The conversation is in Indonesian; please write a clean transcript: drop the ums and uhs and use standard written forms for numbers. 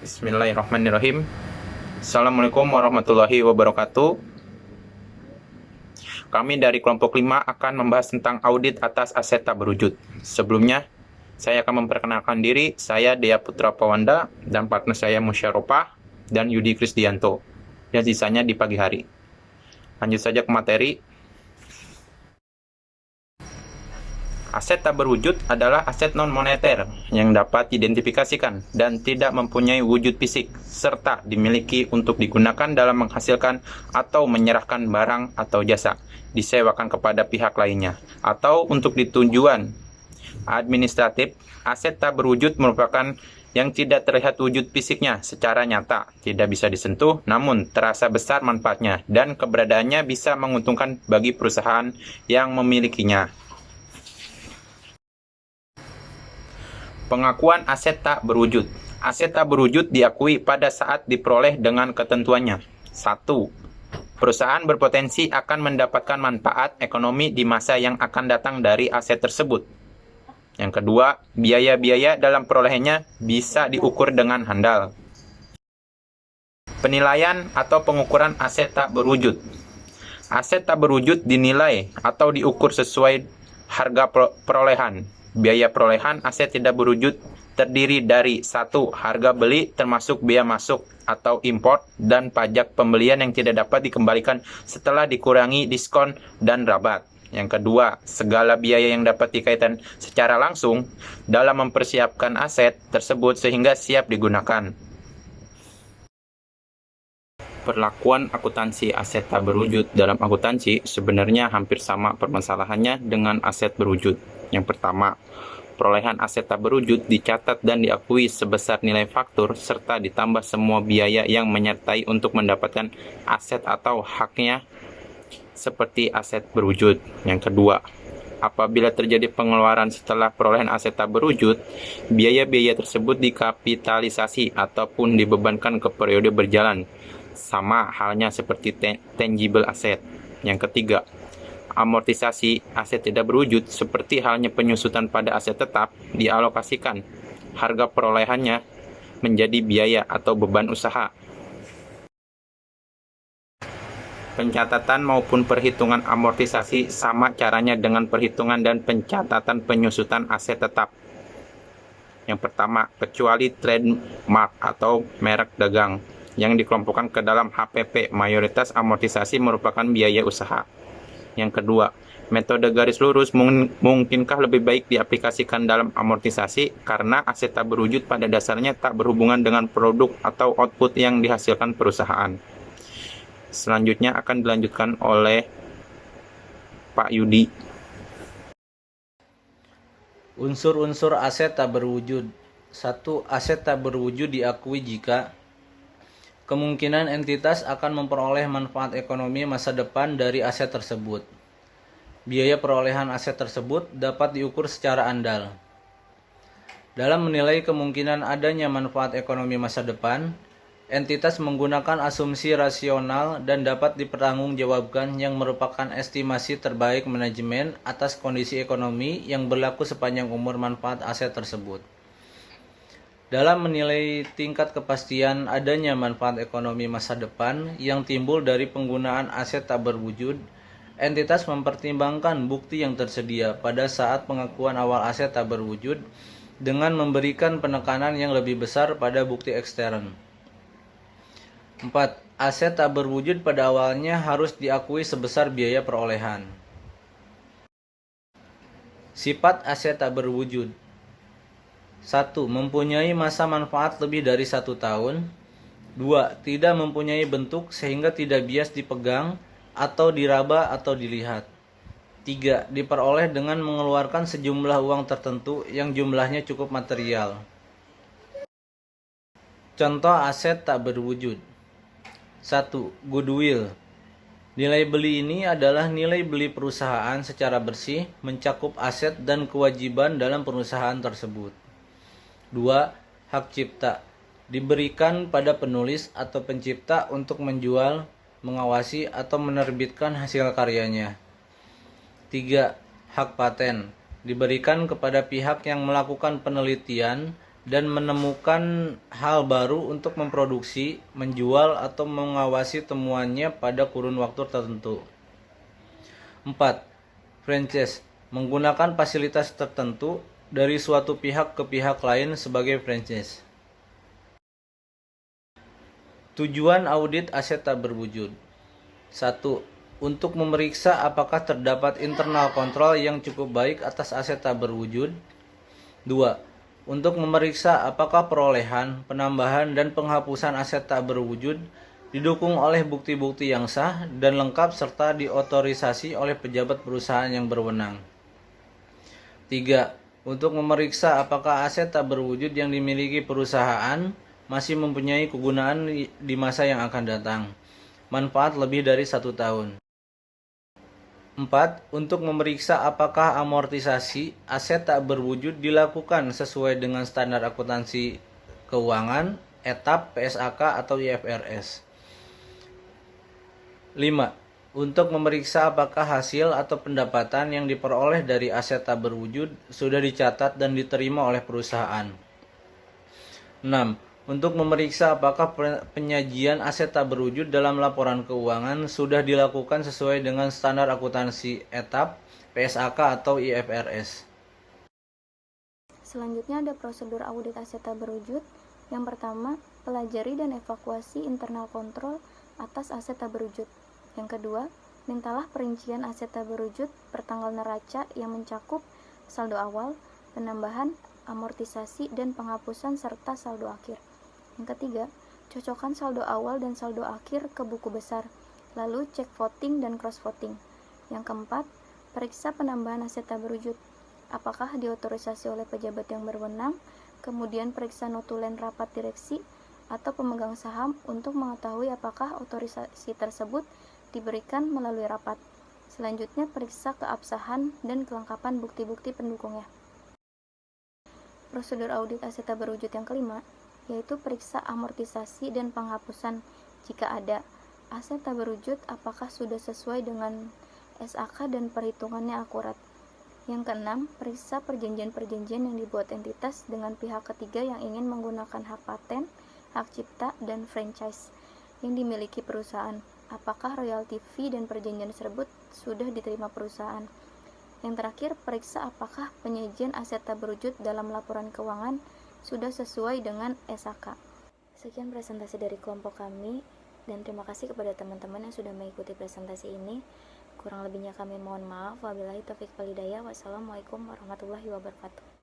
Bismillahirrahmanirrahim. Assalamualaikum warahmatullahi wabarakatuh. Kami dari kelompok 5 akan membahas tentang audit atas aset tak berwujud. Sebelumnya, saya akan memperkenalkan diri. Saya Dea Putra Pawanda dan partner saya Musyaropah dan Yudi Krisdianto. Dan sisanya di pagi hari. Lanjut saja ke materi. Aset tak berwujud adalah aset non-moneter yang dapat diidentifikasikan dan tidak mempunyai wujud fisik, serta dimiliki untuk digunakan dalam menghasilkan atau menyerahkan barang atau jasa, disewakan kepada pihak lainnya, atau untuk tujuan administratif. Aset tak berwujud merupakan yang tidak terlihat wujud fisiknya secara nyata, tidak bisa disentuh, namun terasa besar manfaatnya, dan keberadaannya bisa menguntungkan bagi perusahaan yang memilikinya. Pengakuan aset tak berwujud. Aset tak berwujud diakui pada saat diperoleh dengan ketentuannya. 1. Perusahaan berpotensi akan mendapatkan manfaat ekonomi di masa yang akan datang dari aset tersebut. Yang kedua, biaya-biaya dalam perolehannya bisa diukur dengan handal. Penilaian atau pengukuran aset tak berwujud. Aset tak berwujud dinilai atau diukur sesuai harga perolehan. Biaya perolehan aset tidak berwujud terdiri dari 1. Harga beli termasuk biaya masuk atau import dan pajak pembelian yang tidak dapat dikembalikan setelah dikurangi diskon dan rabat. Yang kedua, segala biaya yang dapat dikaitkan secara langsung dalam mempersiapkan aset tersebut sehingga siap digunakan. Perlakuan akuntansi aset tak berwujud. Dalam akuntansi sebenarnya hampir sama permasalahannya dengan aset berwujud. Yang pertama, perolehan aset tak berwujud dicatat dan diakui sebesar nilai faktur serta ditambah semua biaya yang menyertai untuk mendapatkan aset atau haknya seperti aset berwujud. Yang kedua, apabila terjadi pengeluaran setelah perolehan aset tak berwujud, biaya-biaya tersebut dikapitalisasi ataupun dibebankan ke periode berjalan. Sama halnya seperti tangible asset. Yang ketiga, amortisasi aset tidak berwujud seperti halnya penyusutan pada aset tetap dialokasikan harga perolehannya menjadi biaya atau beban usaha. Pencatatan maupun perhitungan amortisasi sama caranya dengan perhitungan dan pencatatan penyusutan aset tetap. Yang pertama, kecuali trademark atau merek dagang yang dikelompokkan ke dalam HPP, mayoritas amortisasi merupakan biaya usaha. Yang kedua, metode garis lurus mungkinkah lebih baik diaplikasikan dalam amortisasi karena aset tak berwujud pada dasarnya tak berhubungan dengan produk atau output yang dihasilkan perusahaan. Selanjutnya akan dilanjutkan oleh Pak Yudi. Unsur-unsur aset tak berwujud. 1. Aset tak berwujud diakui jika kemungkinan entitas akan memperoleh manfaat ekonomi masa depan dari aset tersebut. Biaya perolehan aset tersebut dapat diukur secara andal. Dalam menilai kemungkinan adanya manfaat ekonomi masa depan, entitas menggunakan asumsi rasional dan dapat dipertanggungjawabkan yang merupakan estimasi terbaik manajemen atas kondisi ekonomi yang berlaku sepanjang umur manfaat aset tersebut. Dalam menilai tingkat kepastian adanya manfaat ekonomi masa depan yang timbul dari penggunaan aset tak berwujud, entitas mempertimbangkan bukti yang tersedia pada saat pengakuan awal aset tak berwujud dengan memberikan penekanan yang lebih besar pada bukti ekstern. 4. Aset tak berwujud pada awalnya harus diakui sebesar biaya perolehan. Sifat aset tak berwujud. 1. Mempunyai masa manfaat lebih dari 1 tahun. 2. Tidak mempunyai bentuk sehingga tidak bias dipegang atau diraba atau dilihat. 3. Diperoleh dengan mengeluarkan sejumlah uang tertentu yang jumlahnya cukup material. Contoh aset tak berwujud. 1. Goodwill. Nilai beli ini adalah nilai beli perusahaan secara bersih, mencakup aset dan kewajiban dalam perusahaan tersebut. 2. Hak cipta. Diberikan pada penulis atau pencipta untuk menjual, mengawasi, atau menerbitkan hasil karyanya. 3. Hak paten. Diberikan kepada pihak yang melakukan penelitian, dan menemukan hal baru untuk memproduksi, menjual, atau mengawasi temuannya pada kurun waktu tertentu. 4. Franchise menggunakan fasilitas tertentu dari suatu pihak ke pihak lain sebagai franchise. Tujuan audit aset tak berwujud. 1. Untuk memeriksa apakah terdapat internal control yang cukup baik atas aset tak berwujud. 2. Untuk memeriksa apakah perolehan, penambahan, dan penghapusan aset tak berwujud didukung oleh bukti-bukti yang sah dan lengkap serta diotorisasi oleh pejabat perusahaan yang berwenang. 3. Untuk memeriksa apakah aset tak berwujud yang dimiliki perusahaan masih mempunyai kegunaan di masa yang akan datang. Manfaat lebih dari 1 tahun. 4. Untuk memeriksa apakah amortisasi aset tak berwujud dilakukan sesuai dengan standar akuntansi keuangan, etap, PSAK, atau IFRS. 5. Untuk memeriksa apakah hasil atau pendapatan yang diperoleh dari aset tak berwujud sudah dicatat dan diterima oleh perusahaan. 6. Untuk memeriksa apakah penyajian aset tak berwujud dalam laporan keuangan sudah dilakukan sesuai dengan standar akuntansi etap, PSAK, atau IFRS. Selanjutnya ada prosedur audit aset tak berwujud. Yang pertama, pelajari dan evakuasi internal kontrol atas aset tak berwujud. Yang kedua, mintalah perincian aset tak berwujud per tanggal neraca yang mencakup saldo awal, penambahan, amortisasi, dan penghapusan serta saldo akhir. Yang ketiga, cocokkan saldo awal dan saldo akhir ke buku besar, lalu cek voting dan cross voting. Yang keempat, periksa penambahan aset tak berwujud. Apakah diotorisasi oleh pejabat yang berwenang, kemudian periksa notulen rapat direksi atau pemegang saham untuk mengetahui apakah otorisasi tersebut diberikan melalui rapat. Selanjutnya, periksa keabsahan dan kelengkapan bukti-bukti pendukungnya. Prosedur audit aset tak berwujud yang kelima, yaitu periksa amortisasi dan penghapusan jika ada. Aset tak berwujud apakah sudah sesuai dengan SAK dan perhitungannya akurat. Yang keenam, periksa perjanjian-perjanjian yang dibuat entitas dengan pihak ketiga yang ingin menggunakan hak paten, hak cipta, dan franchise yang dimiliki perusahaan. Apakah royalti fee dan perjanjian tersebut sudah diterima perusahaan. Yang terakhir, periksa apakah penyajian aset tak berwujud dalam laporan keuangan sudah sesuai dengan SAK. Sekian presentasi dari kelompok kami, dan terima kasih kepada teman-teman yang sudah mengikuti presentasi ini. Kurang lebihnya kami mohon maaf. Wabillahi taufiq wal hidayah. Wassalamualaikum warahmatullahi wabarakatuh.